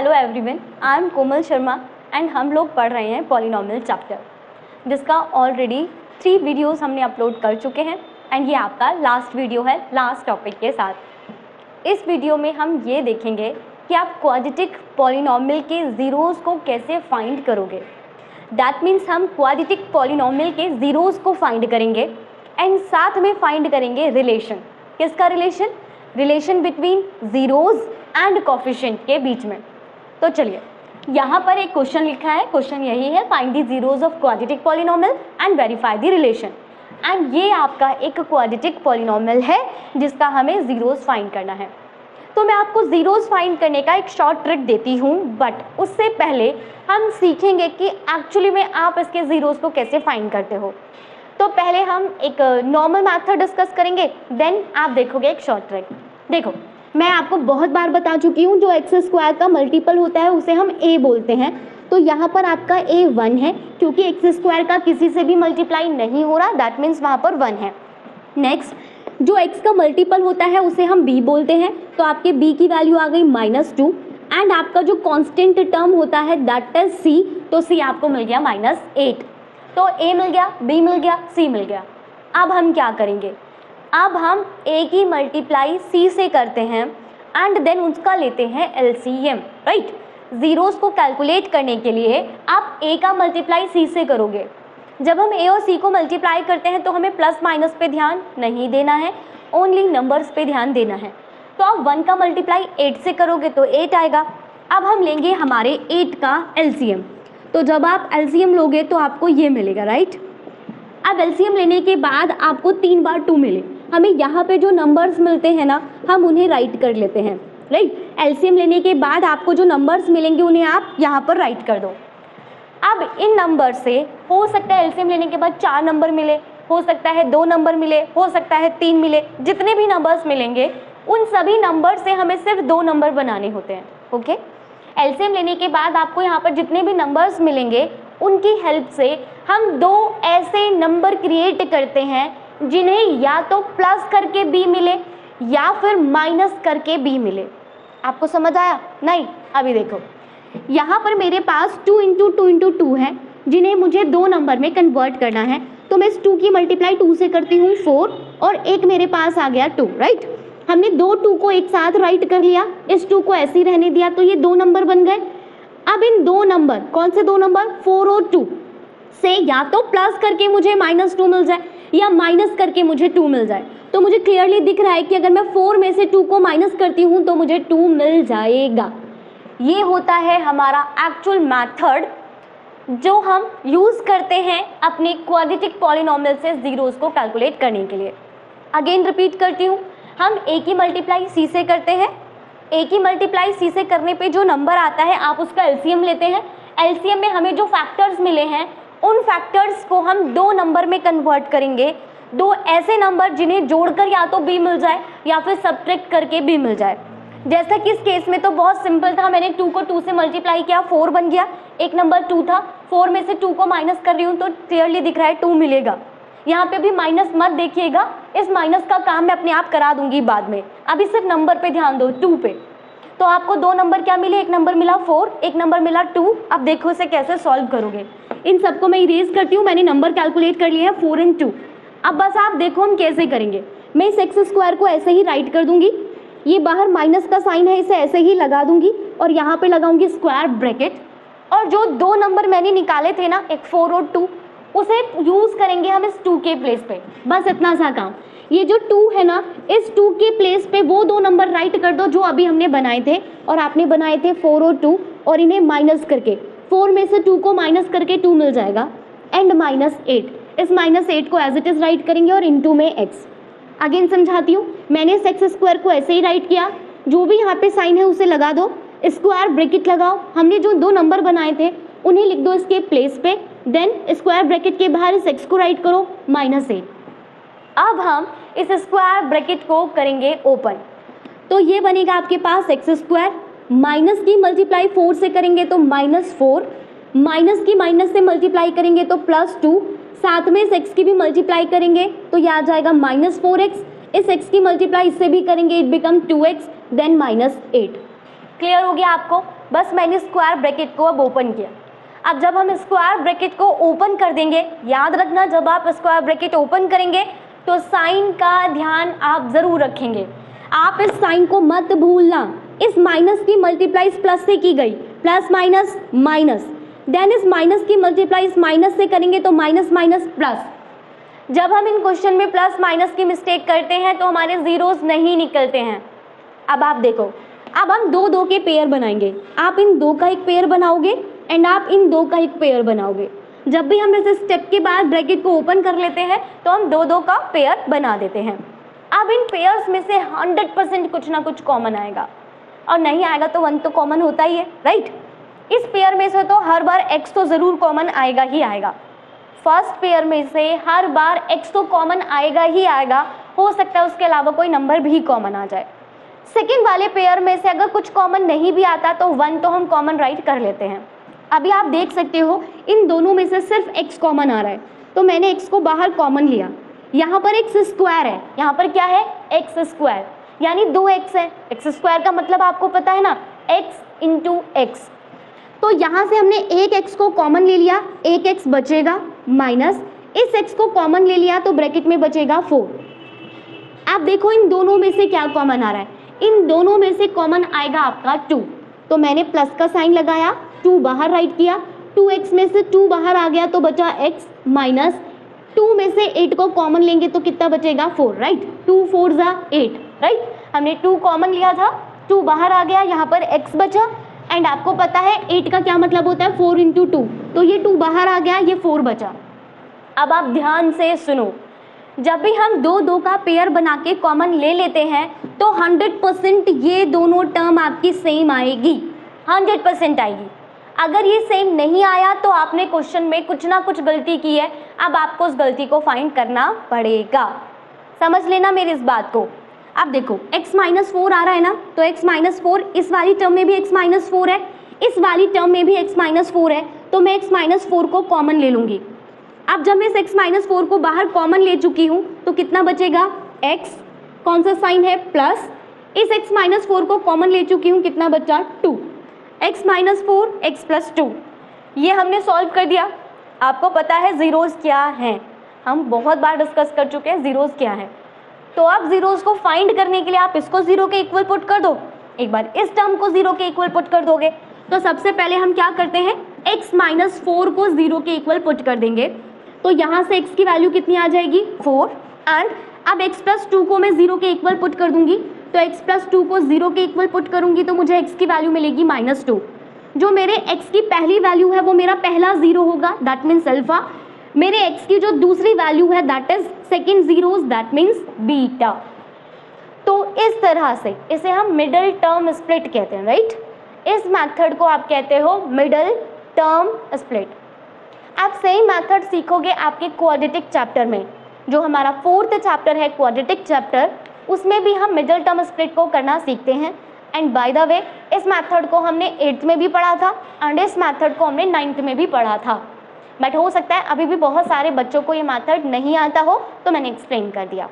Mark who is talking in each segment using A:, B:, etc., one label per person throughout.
A: Hello everyone, I am Komal Sharma and हम लोग पढ़ रहे हैं पॉलिनोमियल चैप्टर, जिसका ऑलरेडी 3 वीडियोस हमने अपलोड कर चुके हैं एंड ये आपका लास्ट वीडियो है लास्ट टॉपिक के साथ। इस वीडियो में हम ये देखेंगे कि आप क्वाड्रेटिक पॉलिनोमियल के ज़ीरोज़ को कैसे फाइंड करोगे। दैट मीन्स हम क्वाड्रेटिक पॉलिनोमियल के ज़ीरोज़ को फाइंड करेंगे एंड साथ में फाइंड करेंगे रिलेशन। किसका relation? Relation between zeros and coefficient के बीच में। तो चलिए, यहाँ पर एक क्वेश्चन लिखा है। क्वेश्चन यही है, find the zeros of quadratic polynomial and verify the relation. And ये आपका एक क्वाड्रेटिक पॉलिनोमियल है जिसका हमें ज़ीरोज़ फाइंड करना है। तो मैं आपको ज़ीरोज़ फाइंड करने का एक शॉर्ट ट्रिक देती हूँ, बट उससे पहले हम सीखेंगे कि एक्चुअली में आप इसके ज़ीरोज़ को कैसे फाइंड करते हो। तो पहले हम एक नॉर्मल मेथड डिस्कस करेंगे, देन आप देखोगे एक शॉर्ट ट्रिक। देखो, मैं आपको बहुत बार बता चुकी हूँ, जो एक्स स्क्वायर का मल्टीपल होता है उसे हम ए बोलते हैं। तो यहाँ पर आपका ए 1 है, क्योंकि एक्स स्क्वायर का किसी से भी मल्टीप्लाई नहीं हो रहा, दैट मीन्स वहाँ पर 1 है। नेक्स्ट, जो एक्स का मल्टीपल होता है उसे हम बी बोलते हैं, तो आपके बी की वैल्यू आ गई -2 एंड आपका जो कांस्टेंट टर्म होता है दैट इज सी, तो सी आपको मिल गया -8। तो ए मिल गया, बी मिल गया, सी मिल गया। अब हम क्या करेंगे? अब हम ए की मल्टीप्लाई सी से करते हैं एंड देन उसका लेते हैं एलसीएम, राइट। ज़ीरोज़ को कैलकुलेट करने के लिए आप ए का मल्टीप्लाई सी से करोगे। जब हम ए और सी को मल्टीप्लाई करते हैं तो हमें प्लस माइनस पे ध्यान नहीं देना है, ओनली नंबर्स पे ध्यान देना है। तो आप 1 का मल्टीप्लाई 8 से करोगे तो 8 आएगा। अब हम लेंगे हमारे 8 का एलसीएम। तो जब आप एलसीएम लोगे तो आपको ये मिलेगा, राइट। अब एलसीएम लेने के बाद आपको 3 बार 2 मिले। हमें यहाँ पे जो नंबर्स मिलते हैं ना, हम उन्हें राइट कर लेते हैं, राइट। एलसीएम लेने के बाद आपको जो नंबर्स मिलेंगे उन्हें आप यहाँ पर राइट कर दो। अब इन नंबर से हो सकता है एलसीएम लेने के बाद 4 नंबर मिले, हो सकता है 2 नंबर मिले, हो सकता है 3 मिले। जितने भी नंबर्स मिलेंगे उन सभी नंबर से हमें सिर्फ 2 नंबर बनाने होते हैं, ओके। एलसीएम लेने के बाद आपको यहाँ पर जितने भी नंबर्स मिलेंगे उनकी हेल्प से हम 2 ऐसे नंबर क्रिएट करते हैं जिन्हें या तो प्लस करके बी मिले या फिर माइनस करके बी मिले। आपको समझ आया? नहीं? अभी देखो, यहाँ पर मेरे पास 2 × 2 × 2 है जिन्हें मुझे 2 नंबर में कन्वर्ट करना है। तो मैं इस 2 की मल्टीप्लाई 2 से करती हूँ 4 और एक मेरे पास आ गया 2, राइट। हमने 2 2 को एक साथ राइट कर लिया, इस 2 को ऐसे ही रहने दिया, तो ये 2 नंबर बन गए। अब इन 2 नंबर, कौन से 2 नंबर? 4 और 2 से या तो प्लस करके मुझे -2 मिल जाए या माइनस करके मुझे 2 मिल जाए। तो मुझे क्लियरली दिख रहा है कि अगर मैं 4 में से 2 को माइनस करती हूँ तो मुझे 2 मिल जाएगा। ये होता है हमारा एक्चुअल मेथड जो हम यूज़ करते हैं अपने क्वाड्रेटिक पॉलिनोमियल से ज़ीरोज़ को कैलकुलेट करने के लिए। अगेन रिपीट करती हूँ, हम ए की मल्टीप्लाई सी से करते हैं। ए की मल्टीप्लाई सी से करने पे जो नंबर आता है आप उसका एलसीएम लेते हैं। एलसीएम में हमें जो फैक्टर्स मिले हैं उन फैक्टर्स को हम 2 नंबर में कन्वर्ट करेंगे, 2 ऐसे नंबर जिन्हें जोड़कर या तो बी मिल जाए या फिर सब्ट्रैक्ट करके बी मिल जाए। जैसा कि इस केस में तो बहुत सिंपल था, मैंने 2 को 2 से मल्टीप्लाई किया, 4 बन गया। एक नंबर 2 था, 4 में से 2 को माइनस कर रही हूँ तो क्लियरली दिख रहा है 2 मिलेगा। यहाँ पे भी माइनस मत देखिएगा, इस माइनस का काम मैं अपने आप करा दूंगी बाद में, अभी सिर्फ नंबर पे ध्यान दो, 2 पे। तो आपको 2 नंबर क्या मिले? एक नंबर मिला 4, एक नंबर मिला 2। अब देखो इसे कैसे सॉल्व करोगे। इन सबको मैं इरेज करती हूँ, मैंने नंबर कैलकुलेट कर लिए हैं 4 और 2। अब बस आप देखो हम कैसे करेंगे। मैं इस एक्स स्क्वायर को ऐसे ही राइट कर दूंगी, ये बाहर माइनस का साइन है इसे ऐसे ही लगा दूंगी और यहाँ पे लगाऊंगी स्क्वायर ब्रैकेट। और जो 2 नंबर मैंने निकाले थे ना, एक 4 और 2, उसे यूज़ करेंगे हम इस 2 के प्लेस पे। बस इतना सा काम। ये जो 2 है ना, इस 2 के प्लेस पे वो 2 नंबर राइट कर दो जो अभी हमने बनाए थे, और आपने बनाए थे 4 और 2, और इन्हें माइनस करके 4 में से 2 को माइनस करके 2 मिल जाएगा एंड -8। इस -8 को एज इट इज़ राइट करेंगे और इनटू में x। अगेन समझाती हूँ, मैंने इस एक्स स्क्वायर को ऐसे ही राइट किया, जो भी यहाँ पे साइन है उसे लगा दो, स्क्वायर ब्रैकेट लगाओ। हमने जो 2 नंबर बनाए थे उन्हें लिख दो इसके प्लेस पे, देन स्क्वायर ब्रैकेट के बाहर इस x को राइट करो -8। अब हम इस स्क्वायर ब्रैकेट को करेंगे ओपन, तो ये बनेगा आपके पास एक्स स्क्वायर। माइनस की मल्टीप्लाई 4 से करेंगे तो -4, माइनस की माइनस से मल्टीप्लाई करेंगे तो +2, साथ में इस x की भी मल्टीप्लाई करेंगे तो यह आ जाएगा -4x। इस x की मल्टीप्लाई इससे भी करेंगे, it become 2x then -8। Clear हो गया आपको? बस मैंने स्क्वायर ब्रैकेट को अब ओपन किया। अब जब हम स्क्वायर ब्रैकेट को ओपन कर देंगे, याद रखना जब आप स्क्वायर ब्रैकेट ओपन करेंगे तो साइन का ध्यान आप ज़रूर रखेंगे। आप इस साइन को मत भूलना। इस माइनस की मल्टीप्लाई इस प्लस से की गई, प्लस माइनस माइनस, देन इस माइनस की मल्टीप्लाई इस माइनस से करेंगे तो माइनस माइनस प्लस। जब हम इन क्वेश्चन में प्लस माइनस की मिस्टेक करते हैं तो हमारे जीरोस नहीं निकलते हैं। अब आप देखो, अब हम दो दो के पेयर बनाएंगे। आप इन दो का एक पेयर बनाओगे एंड आप इन दो का एक पेयर बनाओगे। जब भी हम इस स्टेप के बाद ब्रैकेट को ओपन कर लेते हैं तो हम दो दो का पेयर बना देते हैं। अब इन पेयर्स में से 100% कुछ ना कुछ कॉमन आएगा, और नहीं आएगा तो 1 तो कॉमन होता ही है, राइट। इस पेयर में से तो हर बार x तो ज़रूर कॉमन आएगा ही आएगा। फर्स्ट पेयर में से हर बार x तो कॉमन आएगा ही आएगा, हो सकता है उसके अलावा कोई नंबर भी कॉमन आ जाए। सेकेंड वाले पेयर में से अगर कुछ कॉमन नहीं भी आता तो 1 तो हम कॉमन राइट कर लेते हैं। अभी आप देख सकते हो इन दोनों में से सिर्फ x कॉमन आ रहा है, तो मैंने x को बाहर कॉमन लिया। यहाँ पर x स्क्वायर है, यहाँ पर क्या है x स्क्वायर, यानी 2x है। x स्क्वायर का मतलब आपको पता है ना, x इंटू एक्स। तो यहाँ से हमने एक x को कॉमन ले लिया, एक x बचेगा माइनस इस x को कॉमन ले लिया तो ब्रैकेट में बचेगा 4। आप देखो इन दोनों में से क्या कॉमन आ रहा है, इन दोनों में से कॉमन आएगा आपका 2, तो मैंने प्लस का साइन लगाया, 2 बाहर राइट किया, 2x में से 2 बाहर आ गया तो बचा x माइनस 2 में से 8 को कॉमन लेंगे तो कितना बचेगा 4, राइट। 2 4 जा 8, राइट। हमने 2 कॉमन लिया था, 2 बाहर आ गया, यहाँ पर x बचा, एंड आपको पता है 8 का क्या मतलब होता है 4 इंटू 2, तो ये 2 बाहर आ गया, ये 4 बचा। अब आप ध्यान से सुनो, जब भी हम दो दो का पेयर बना के कॉमन ले लेते हैं तो 100% ये दोनों टर्म आपकी सेम आएगी, 100% आएगी। अगर ये सेम नहीं आया तो आपने क्वेश्चन में कुछ ना कुछ गलती की है, अब आपको उस गलती को फाइंड करना पड़ेगा। समझ लेना मेरी इस बात को। अब देखो x माइनस 4 आ रहा है ना, तो x माइनस 4, इस वाली टर्म में भी x माइनस 4 है, इस वाली टर्म में भी x माइनस 4 है, तो मैं x माइनस 4 को कॉमन ले लूँगी। अब जब मैं इस x माइनस 4 को बाहर कॉमन ले चुकी हूँ तो कितना बचेगा x, कौन सा साइन है प्लस, इस x माइनस 4 को कॉमन ले चुकी हूँ, कितना बचा 2, x माइनस 4 x प्लस 2। ये हमने सॉल्व कर दिया। आपको पता है जीरोस क्या हैं, हम बहुत बार डिस्कस कर चुके हैं जीरोस क्या है। तो अब जीरोस को फाइंड करने के लिए आप इसको 0 के इक्वल पुट कर दो, एक बार इस टर्म को 0 के इक्वल पुट कर दोगे तो सबसे पहले हम क्या करते हैं, x माइनस 4 को 0 के इक्वल पुट कर देंगे, तो यहाँ से x की वैल्यू कितनी आ जाएगी 4, एंड अब x प्लस 2 को मैं 0 के इक्वल पुट कर दूंगी, तो x प्लस 2 को 0 के इक्वल पुट करूंगी तो मुझे x की वैल्यू मिलेगी माइनस 2। जो मेरे x की पहली वैल्यू है वो मेरा पहला 0 होगा, दैट मीन्स अल्फा। मेरे x की जो दूसरी वैल्यू है that is second zeros, that means beta. तो इस तरह से इसे हम मिडल टर्म स्प्लिट कहते हैं, राइट। इस मेथड को आप कहते हो मिडल टर्म स्प्लिट। आप सेम मेथड सीखोगे आपके क्वाड्रेटिक चैप्टर में, जो हमारा 4th चैप्टर है क्वाड्रेटिक चैप्टर, उसमें भी हम मिडल टर्म स्प्लिट को करना सीखते हैं। एंड बाय द वे इस मेथड को हमने 8th में भी पढ़ा था एंड इस मेथड को हमने 9th में भी पढ़ा था, बट हो सकता है अभी भी बहुत सारे बच्चों को ये मेथड नहीं आता हो, तो मैंने एक्सप्लेन कर दिया।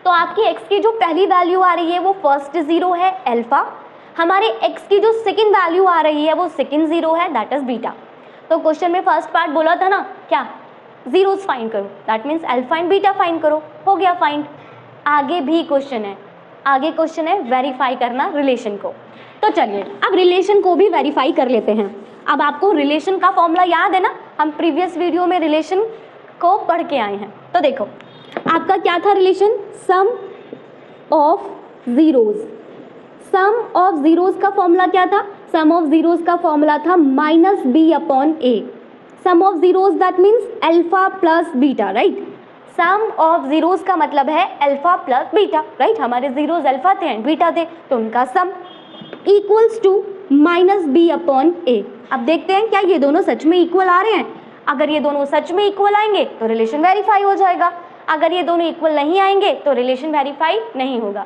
A: तो आपकी x की जो पहली वैल्यू आ रही है वो फर्स्ट 0 है अल्फा, हमारे x की जो सेकेंड वैल्यू आ रही है वो सेकेंड 0 है, दैट इज बीटा। तो क्वेश्चन में फर्स्ट पार्ट बोला था ना क्या, जीरोस फाइंड करो, that means alpha and beta find करो, हो गया फाइंड। आगे भी क्वेश्चन है, आगे क्वेश्चन है वेरीफाई करना रिलेशन को। तो चलिए अब रिलेशन को भी वेरीफाई कर लेते हैं। अब आपको रिलेशन का फॉर्मूला याद है ना, हम प्रीवियस वीडियो में रिलेशन को पढ़ के आए हैं। तो देखो आपका क्या था relation, sum of zeros. Sum of zeros का फॉर्मूला क्या था, सम ऑफ जीरोस का फॉर्मूला था minus B upon A. Sum of zeros that means alpha plus beta, right. Sum of zeros का मतलब है अल्फा प्लस बीटा, राइट। हमारे zeros alpha थे एंड बीटा थे, तो उनका sum equals to minus B upon A. अब देखते हैं क्या ये दोनों सच में इक्वल आ रहे हैं। अगर ये दोनों सच में इक्वल आएंगे तो रिलेशन वेरीफाई हो जाएगा, अगर ये दोनों इक्वल नहीं आएंगे तो रिलेशन वेरीफाई नहीं होगा।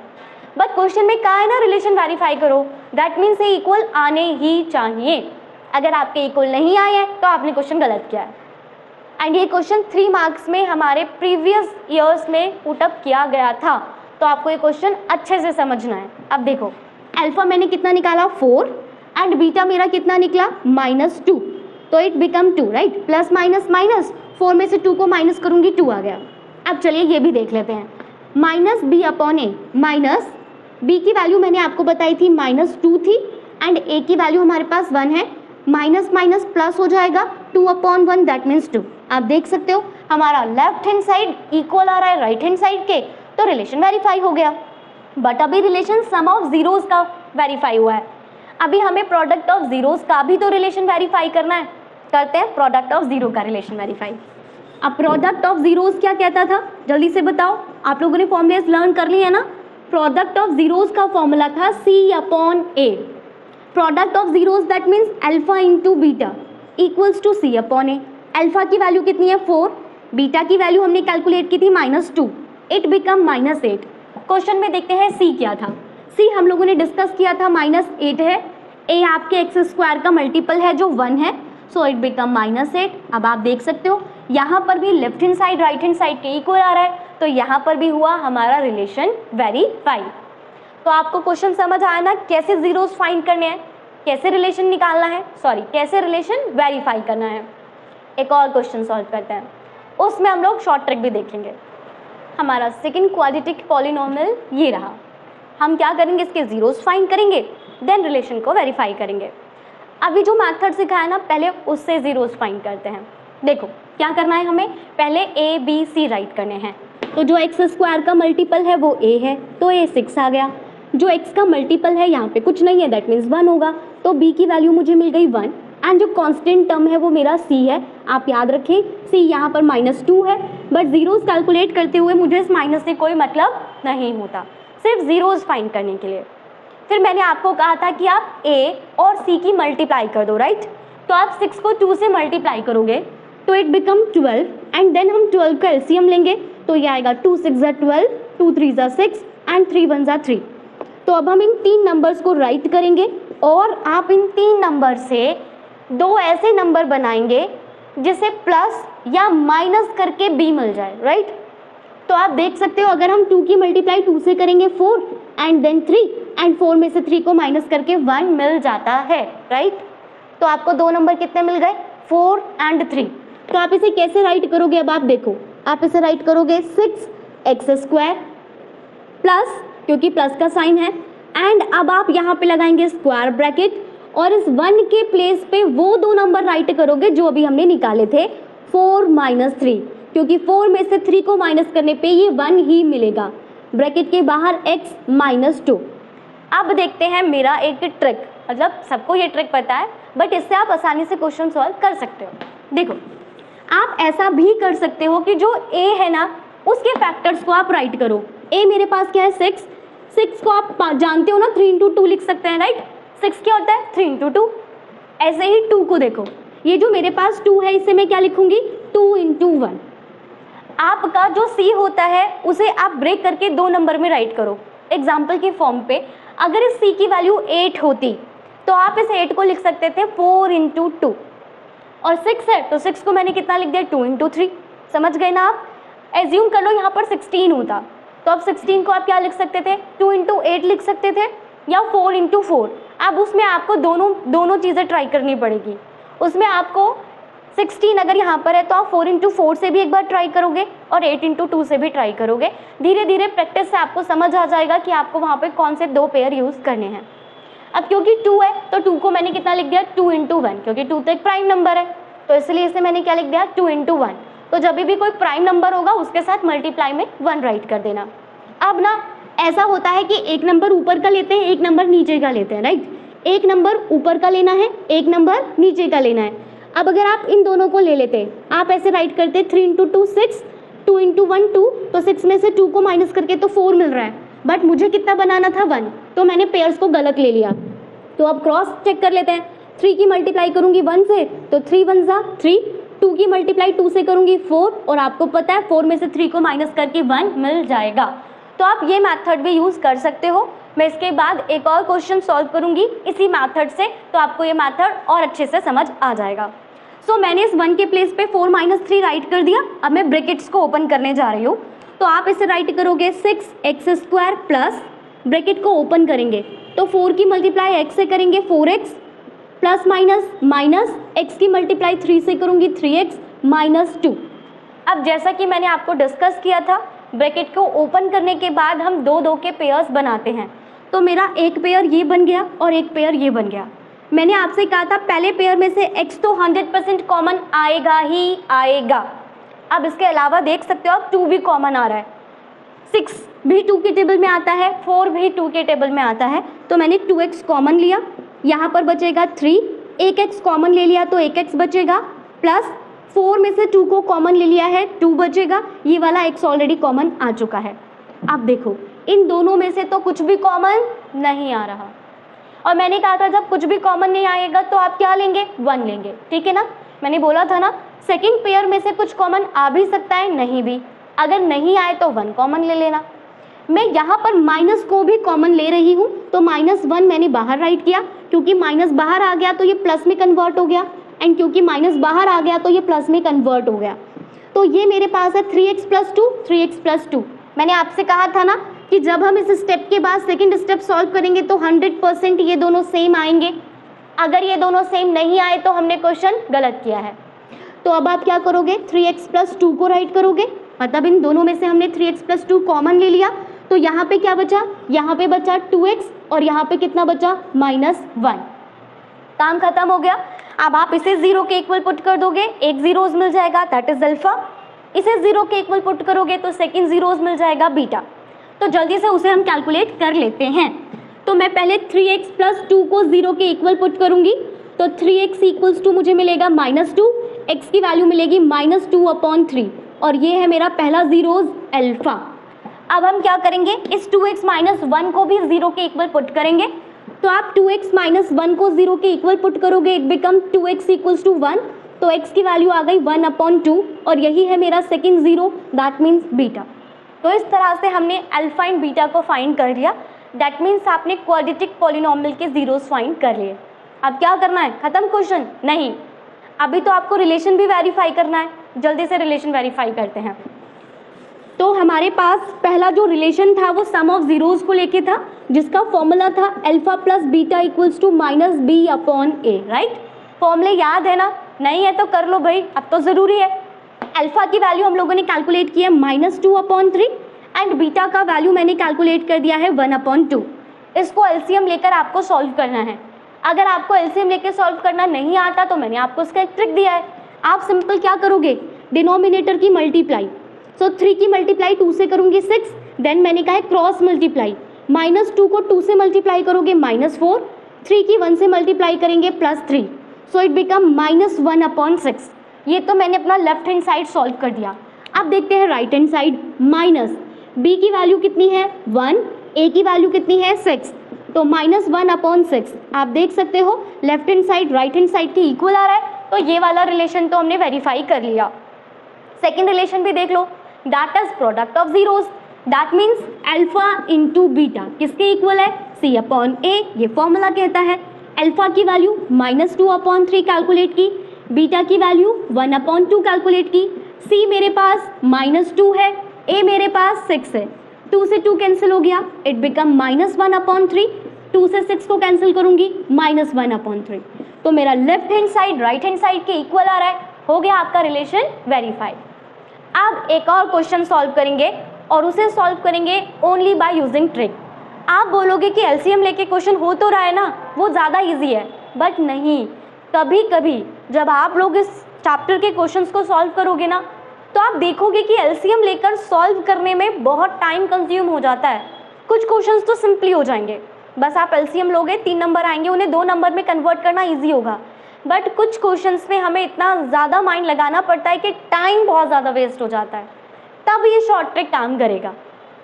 A: बट क्वेश्चन में कहा है ना रिलेशन वेरीफाई करो, दैट मीन्स ये इक्वल आने ही चाहिए। अगर आपके इक्वल नहीं आए हैं तो आपने क्वेश्चन गलत किया है। एंड ये क्वेश्चन 3 मार्क्स में हमारे प्रीवियस ईयर्स में पुटअप किया गया था, तो आपको ये क्वेश्चन अच्छे से समझना है। अब देखो अल्फा मैंने कितना निकाला 4, एंड बीटा मेरा कितना निकला -2, तो it become 2, right. Plus minus minus, 4 में से 2 को माइनस करूंगी 2 आ गया। अब चलिए ये भी देख लेते हैं, माइनस बी अपॉन ए, माइनस बी की वैल्यू मैंने आपको बताई थी -2 थी एंड ए की वैल्यू हमारे पास 1 है, माइनस माइनस प्लस हो जाएगा 2 अपॉन 1 दैट मीन्स 2। आप देख सकते हो हमारा लेफ्ट हैंड साइड इक्वल आ रहा है राइट हैंड साइड के, तो रिलेशन वेरीफाई हो गया। बट अभी रिलेशन सम ऑफ जीरोस का वेरीफाई हुआ है, अभी हमें प्रोडक्ट ऑफ जीरोस का भी तो रिलेशन वेरीफाई करना है। करते हैं प्रोडक्ट ऑफ जीरो का रिलेशन वेरीफाई। अब प्रोडक्ट ऑफ जीरोस क्या कहता था, जल्दी से बताओ, आप लोगों ने फॉर्मूलेस लर्न कर लिए है ना। प्रोडक्ट ऑफ जीरोस का फॉर्मूला था C upon A। Product of zeros that means alpha into beta equals to C upon A। Alpha की वैल्यू कितनी है 4, बीटा की वैल्यू हमने कैलकुलेट की थी -2, इट बिकम -8। क्वेश्चन में देखते हैं C क्या था। C हम लोगों ने डिस्कस किया था -8 है, A आपके एक्स स्क्वायर का मल्टीपल है जो 1 है, सो इट बिकम -8। अब आप देख सकते हो यहाँ पर भी left hand side right hand side के इक्वल आ रहा है, तो यहाँ पर भी हुआ हमारा रिलेशन वेरीफाई। तो आपको क्वेश्चन समझ आया ना, कैसे जीरोस फाइंड करने हैं, कैसे रिलेशन निकालना है, सॉरी कैसे रिलेशन वेरीफाई करना है। एक और क्वेश्चन सॉल्व करते हैं, उसमें हम लोग शॉर्ट ट्रिक भी देखेंगे। हमारा सेकंड क्वाड्रेटिक पॉलिनोमियल ये रहा, हम क्या करेंगे, इसके जीरोस फाइंड करेंगे, देन रिलेशन को वेरीफाई करेंगे। अभी जो मेथड सिखाया ना पहले उससे जीरोस फाइंड करते हैं। देखो क्या करना है, हमें पहले A B C राइट करने हैं। तो जो एक्स स्क्वायर का मल्टीपल है वो A है, तो A 6 आ गया। जो x का मल्टीपल है यहाँ पे कुछ नहीं है, दैट मीन्स 1 होगा, तो B की वैल्यू मुझे मिल गई 1 एंड जो कांस्टेंट टर्म है वो मेरा C है। आप याद रखें C यहाँ पर -2 है, बट जीरोस कैलकुलेट करते हुए मुझे इस माइनस से कोई मतलब नहीं होता, सिर्फ जीरोस फाइंड करने के लिए। फिर मैंने आपको कहा था कि आप A और C की मल्टीप्लाई कर दो, राइट। तो आप 6 को 2 से मल्टीप्लाई करोगे तो इट बिकम 12 एंड देन हम 12 का एलसीएम लेंगे, तो ये आएगा 2 6 ज़ा 12, 2 3 ज़ा 6 एंड 3 1 ज़ा 3। तो अब हम इन 3 नंबर्स को राइट करेंगे और आप इन 3 नंबर से 2 ऐसे नंबर बनाएंगे जिसे प्लस या माइनस करके B मिल जाए, राइट। तो आप देख सकते हो अगर हम 2 की मल्टीप्लाई 2 से करेंगे 4 एंड देन 3 एंड 4 में से 3 को माइनस करके 1 मिल जाता है, राइट। तो आपको 2 नंबर कितने मिल गए, 4 एंड 3। तो आप इसे कैसे राइट करोगे, अब आप देखो, आप इसे राइट करोगे 6x² प्लस, क्योंकि प्लस का साइन है, एंड अब आप यहाँ पे लगाएंगे स्क्वायर ब्रैकेट और इस 1 के प्लेस पे वो 2 नंबर राइट करोगे जो अभी हमने निकाले थे 4 - 3, क्योंकि 4 में से 3 को माइनस करने पे ये 1 ही मिलेगा। ब्रैकेट के बाहर x -2। अब देखते हैं मेरा एक ट्रिक, मतलब सबको ये ट्रिक पता है बट इससे आप आसानी से क्वेश्चन सॉल्व कर सकते हो। देखो आप ऐसा भी कर सकते हो कि जो a है ना उसके फैक्टर्स को आप राइट करो। a मेरे पास क्या है 6 को आप जानते हो ना 3 × 2 लिख सकते हैं, राइट। 6 क्या होता है 3 × 2। ऐसे ही 2 को देखो, ये जो मेरे पास 2 है इसे मैं क्या लिखूंगी 2 × 1। आपका जो C होता है उसे आप ब्रेक करके 2 नंबर में राइट करो। एग्जाम्पल के फॉर्म पे अगर इस C की वैल्यू 8 होती तो आप इस 8 को लिख सकते थे 4 × 2 और 6 है तो 6 को मैंने कितना लिख दिया 2 × 3। समझ गए ना आप। एज्यूम कर लो यहाँ पर 16 होता तो अब 16 को आप क्या लिख सकते थे 2 × 8 लिख सकते थे या 4 × 4। अब उसमें आपको दोनों चीज़ें ट्राई करनी पड़ेगी। उसमें आपको 16 अगर यहाँ पर है तो आप 4 × 4 से भी एक बार ट्राई करोगे और 8 × 2 से भी ट्राई करोगे। धीरे धीरे प्रैक्टिस से आपको समझ आ जाएगा कि आपको वहाँ पे कौन से 2 पेयर यूज़ करने हैं। अब क्योंकि 2 है तो 2 को मैंने कितना लिख दिया 2 × 1, क्योंकि 2 तो एक प्राइम नंबर है तो इसलिए इसे मैंने क्या लिख दिया 2 × 1। तो जब भी कोई प्राइम नंबर होगा उसके साथ मल्टीप्लाई में 1 राइट कर देना। अब ना ऐसा होता है कि एक नंबर ऊपर का लेते हैं, एक नंबर नीचे का लेते हैं, राइट। एक नंबर ऊपर का लेना है, एक नंबर नीचे का लेना है। अब अगर आप इन दोनों को ले लेते, आप ऐसे राइट करते 3 × 2 6, 2 × 1 2, तो 6 में से 2 को माइनस करके तो 4 मिल रहा है, बट मुझे कितना बनाना था 1, तो मैंने पेयर्स को गलत ले लिया। तो अब क्रॉस चेक कर लेते हैं। 3 की मल्टीप्लाई करूंगी 1 से तो 3 1 ज़ा 3, 2 की मल्टीप्लाई 2 से करूंगी 4 और आपको पता है 4 में से 3 को माइनस करके 1 मिल जाएगा। तो आप ये मेथड भी यूज़ कर सकते हो। मैं इसके बाद एक और क्वेश्चन सॉल्व करूंगी इसी मेथड से, तो आपको ये मेथड और अच्छे से समझ आ जाएगा। सो मैंने इस 1 के प्लेस पे 4 - 3 राइट कर दिया। अब मैं ब्रैकेट्स को ओपन करने जा रही हूँ, तो आप इसे राइट करोगे 6x² प्लस ब्रैकेट को ओपन करेंगे तो 4 की मल्टीप्लाई x से करेंगे 4x plus minus minus x की मल्टीप्लाई 3 से करूँगी 3x माइनस 2। अब जैसा कि मैंने आपको डिस्कस किया था, ब्रैकेट को ओपन करने के बाद हम दो दो के पेयर्स बनाते हैं। तो मेरा एक पेयर ये बन गया और एक पेयर ये बन गया। मैंने आपसे कहा था पहले पेयर में से x तो 100% कॉमन आएगा ही आएगा। अब इसके अलावा देख सकते हो आप 2 भी कॉमन आ रहा है, 6 भी 2 के टेबल में आता है, 4 भी 2 के टेबल में आता है। तो मैंने 2x कॉमन लिया, यहाँ पर बचेगा 3, एक x कॉमन ले लिया तो एक x बचेगा, प्लस 4 में से 2 को कॉमन ले लिया है 2 बचेगा, ये वाला x ऑलरेडी कॉमन आ चुका है। अब देखो इन दोनों में से तो कुछ भी कॉमन नहीं आ रहा, और मैंने कहा था जब कुछ भी कॉमन नहीं आएगा तो आप क्या लेंगे, 1 लेंगे, ठीक है ना। मैंने बोला था ना सेकंड पेयर में से कुछ कॉमन आ भी सकता है, नहीं भी, अगर नहीं आए तो 1 कॉमन ले लेना। मैं यहाँ पर माइनस को भी कॉमन ले रही हूँ, तो -1 मैंने बाहर राइट किया, क्योंकि माइनस बाहर आ गया तो ये प्लस में कन्वर्ट हो गया, एंड क्योंकि माइनस बाहर आ गया तो ये प्लस में कन्वर्ट हो गया। तो ये मेरे पास है 3x + 2, 3x + 2। मैंने आपसे कहा था ना कि जब हम इस स्टेप के बाद सेकंड स्टेप सॉल्व करेंगे तो 100% ये दोनों सेम आएंगे। अगर ये दोनों सेम नहीं आए तो हमने क्वेश्चन गलत किया है। तो अब आप क्या करोगे, 3x + 2 को राइट करोगे, मतलब इन दोनों में से हमने 3x + 2 कॉमन ले लिया, तो यहाँ पे क्या बचा, यहाँ पे बचा 2x और यहाँ पे कितना बचा, -1। काम खत्म हो गया। अब आप इसे 0 के इक्वल पुट कर दोगे, एक जीरोज मिल जाएगा, दैट इज अल्फा। इसे 0 के इक्वल पुट करोगे तो सेकंड जीरोज मिल जाएगा, बीटा। तो जल्दी से उसे हम कैलकुलेट कर लेते हैं। तो मैं पहले 3x + 2 को 0 के इक्वल पुट करूंगी, तो 3x = 2 मुझे मिलेगा -2, x की वैल्यू मिलेगी -2/3, और ये है मेरा पहला जीरोज अल्फा। अब हम क्या करेंगे, इस 2x - 1 को भी 0 के इक्वल पुट करेंगे। तो आप 2x - 1 को 0 के इक्वल पुट करोगे, इट बिकम 2x = 1, तो x की वैल्यू आ गई 1/2, और यही है मेरा second zero, that means beta. तो इस तरह से हमने अल्फा एंड बीटा को फाइंड कर लिया, दैट मीन्स आपने क्वाड्रेटिक पॉलिनॉमियल के जीरोस फाइंड कर लिए। अब क्या करना है, खत्म क्वेश्चन? नहीं, अभी तो आपको रिलेशन भी वेरीफाई करना है। जल्दी से रिलेशन वेरीफाई करते हैं। तो हमारे पास पहला जो रिलेशन था वो सम ऑफ जीरोस को लेके था, जिसका फॉर्मूला था अल्फा + बीटा = -b/a, राइट। फॉर्मूले याद है ना? नहीं है तो कर लो भाई, अब तो ज़रूरी है। अल्फा की वैल्यू हम लोगों ने कैलकुलेट की है -2/3, एंड बीटा का वैल्यू मैंने कैलकुलेट कर दिया है 1/2। इसको एलसीएम लेकर आपको सॉल्व करना है। अगर आपको एलसीएम लेकर सॉल्व करना नहीं आता तो मैंने आपको इसका एक ट्रिक दिया है। आप सिंपल क्या करोगे, डिनोमिनेटर की मल्टीप्लाई, सो 3 की मल्टीप्लाई 2 से करूँगी 6, देन मैंने कहा है क्रॉस मल्टीप्लाई, -2 को 2 से मल्टीप्लाई करोगे -4, 3 की 1 से मल्टीप्लाई करेंगे +3, सो इट बिकम -1/6। ये तो मैंने अपना लेफ्ट हैंड साइड सॉल्व कर दिया। अब देखते हैं right hand side. Minus b की वैल्यू कितनी है 1, a की वैल्यू कितनी है 6, तो -1/6। आप देख सकते हो left hand side right hand side के इक्वल आ रहा है, तो ये वाला रिलेशन तो हमने वेरीफाई कर लिया। सेकेंड रिलेशन भी देख लो, that is product of zeros, that means alpha × beta किसके इक्वल है, c/a। ये फॉर्मूला कहता है अल्फा की वैल्यू -2/3 कैलकुलेट की, बीटा की वैल्यू 1/2 कैलकुलेट की। c मेरे पास -2 है, a मेरे पास 6 है, 2 से 2 कैंसिल हो गया, इट बिकम -1/3। 2 से 6 को कैंसिल करूंगी -1/3। तो मेरा left hand side right hand side के इक्वल आ रहा है, हो गया आपका रिलेशन वेरीफाइड। अब एक और क्वेश्चन सॉल्व करेंगे, और उसे सॉल्व करेंगे ओनली बाय यूजिंग ट्रिक। आप बोलोगे कि एलसीएम लेके क्वेश्चन हो तो रहा है ना, वो ज़्यादा इजी है, बट नहीं, कभी कभी जब आप लोग इस चैप्टर के क्वेश्चंस को सॉल्व करोगे ना, तो आप देखोगे कि एलसीएम लेकर सॉल्व करने में बहुत टाइम कंज्यूम हो जाता है। कुछ क्वेश्चंस तो सिंपली हो जाएंगे, बस आप एलसीएम लोगे 3 नंबर आएंगे, उन्हें 2 नंबर में कन्वर्ट करना ईजी होगा। बट कुछ क्वेश्चंस में हमें इतना ज़्यादा माइंड लगाना पड़ता है कि टाइम बहुत ज़्यादा वेस्ट हो जाता है, तब ये शॉर्ट ट्रिक काम करेगा।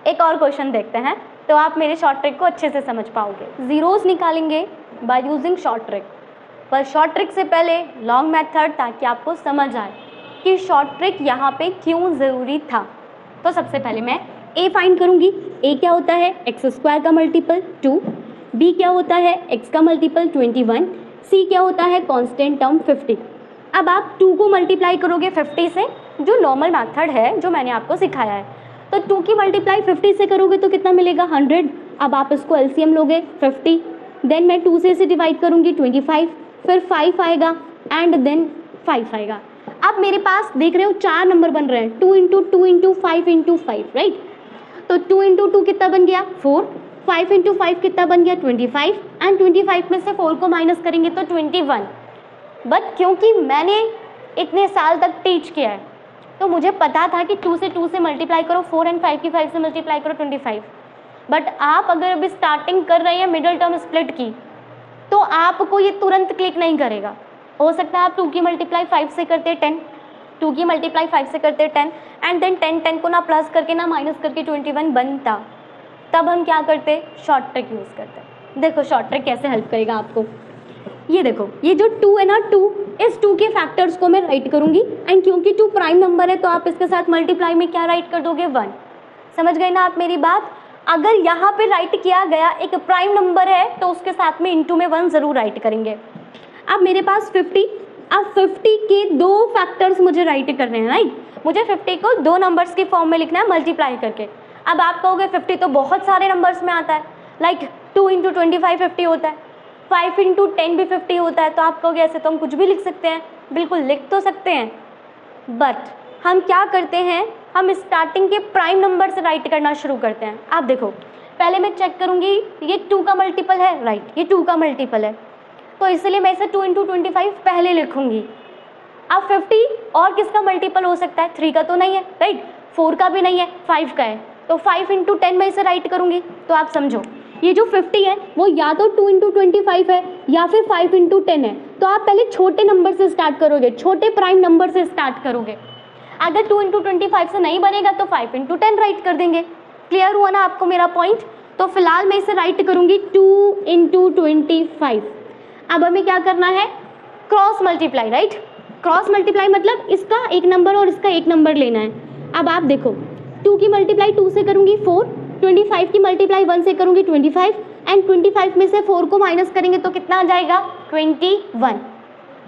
A: एक और क्वेश्चन देखते हैं, तो आप मेरे शॉर्ट ट्रिक को अच्छे से समझ पाओगे। जीरोस निकालेंगे बाय यूजिंग शॉर्ट ट्रिक, पर शॉर्ट ट्रिक से पहले लॉन्ग मेथड, ताकि आपको समझ आए कि शॉर्ट ट्रिक यहाँ पे क्यों ज़रूरी था। तो सबसे पहले मैं a फाइंड करूँगी। a क्या होता है, x² का मल्टीपल 2, b क्या होता है, x का मल्टीपल 21, c क्या होता है, कांस्टेंट टर्म 50। अब आप 2 को मल्टीप्लाई करोगे 50 से, जो नॉर्मल मेथड है जो मैंने आपको सिखाया है। तो 2 की मल्टीप्लाई 50 से करोगे तो कितना मिलेगा 100। अब आप इसको एलसीएम लोगे 50, देन मैं 2 से इसे डिवाइड करूँगी 25, फिर 5 आएगा एंड देन 5 आएगा। अब मेरे पास देख रहे हो 4 नंबर बन रहे हैं, 2 इंटू 2 इंटू 5 इंटू 5, राइट। तो 2 इंटू 2 कितना बन गया 4, 5 इंटू 5 कितना बन गया 25 एंड 25 में से 4 को माइनस करेंगे तो 21। बट क्योंकि मैंने इतने साल तक टीच किया है तो मुझे पता था कि 2 से 2 से मल्टीप्लाई करो 4 एंड 5 की 5 से मल्टीप्लाई करो 25। बट आप अगर अभी स्टार्टिंग कर रहे हैं मिडिल टर्म स्प्लिट की तो आपको ये तुरंत क्लिक नहीं करेगा। हो सकता है आप 2 की मल्टीप्लाई 5 से करते 10, 2 की मल्टीप्लाई 5 से करते 10 एंड देन 10 को ना प्लस करके ना माइनस करके 21 बनता। तब हम क्या करते, शॉर्ट ट्रिक यूज़ करते। देखो शॉर्ट ट्रिक कैसे हेल्प करेगा आपको। ये देखो, ये जो 2 है ना, 2 इस 2 के फैक्टर्स को मैं राइट करूंगी एंड क्योंकि 2 प्राइम नंबर है तो आप इसके साथ मल्टीप्लाई में क्या राइट कर दोगे 1। समझ गए ना आप मेरी बात। अगर यहाँ पे राइट किया गया एक प्राइम नंबर है तो उसके साथ में इंटू में 1 जरूर राइट करेंगे। अब मेरे पास 50, अब 50 के 2 फैक्टर्स मुझे राइट करने हैं, राइट। मुझे 50 को 2 नंबर्स की फॉर्म में लिखना है मल्टीप्लाई करके। अब आप कहोगे 50 तो बहुत सारे नंबर्स में आता है, लाइक 2 इंटू 25 50 होता है, 5 इंटू 10 भी 50 होता है। तो आप कहोगे ऐसे तो हम कुछ भी लिख सकते हैं, बिल्कुल लिख तो सकते हैं, बट हम क्या करते हैं, हम स्टार्टिंग के प्राइम नंबर से राइट करना शुरू करते हैं। आप देखो, पहले मैं चेक करूंगी ये 2 का मल्टीपल है, राइट, ये 2 का मल्टीपल है तो इसलिए मैं इसे 2 इंटू 25 पहले लिखूंगी। अब 50 और किसका मल्टीपल हो सकता है, 3 का तो नहीं है, राइट, 4 का भी नहीं है, 5 का है, तो 5 इंटू 10 में इसे राइट करूंगी। तो आप समझो ये जो 50 है वो या तो 2 इंटू 25 है या फिर 5 इंटू 10 है। तो आप पहले छोटे नंबर से स्टार्ट करोगे, छोटे प्राइम नंबर से स्टार्ट करोगे। अगर 2 इंटू 25 से नहीं बनेगा तो 5 इंटू 10 राइट कर देंगे। क्लियर हुआ ना आपको मेरा पॉइंट। तो फिलहाल मैं इसे राइट करूंगी 2 इंटू 25। अब हमें क्या करना है, cross multiply, right. Cross multiply मतलब इसका एक नंबर और इसका एक नंबर लेना है। अब आप देखो 2 की मल्टीप्लाई 2 से करूंगी 4, 25 की मल्टीप्लाई 1 से करूंगी 25 एंड 25 में से 4 को माइनस करेंगे तो कितना आ जाएगा 21।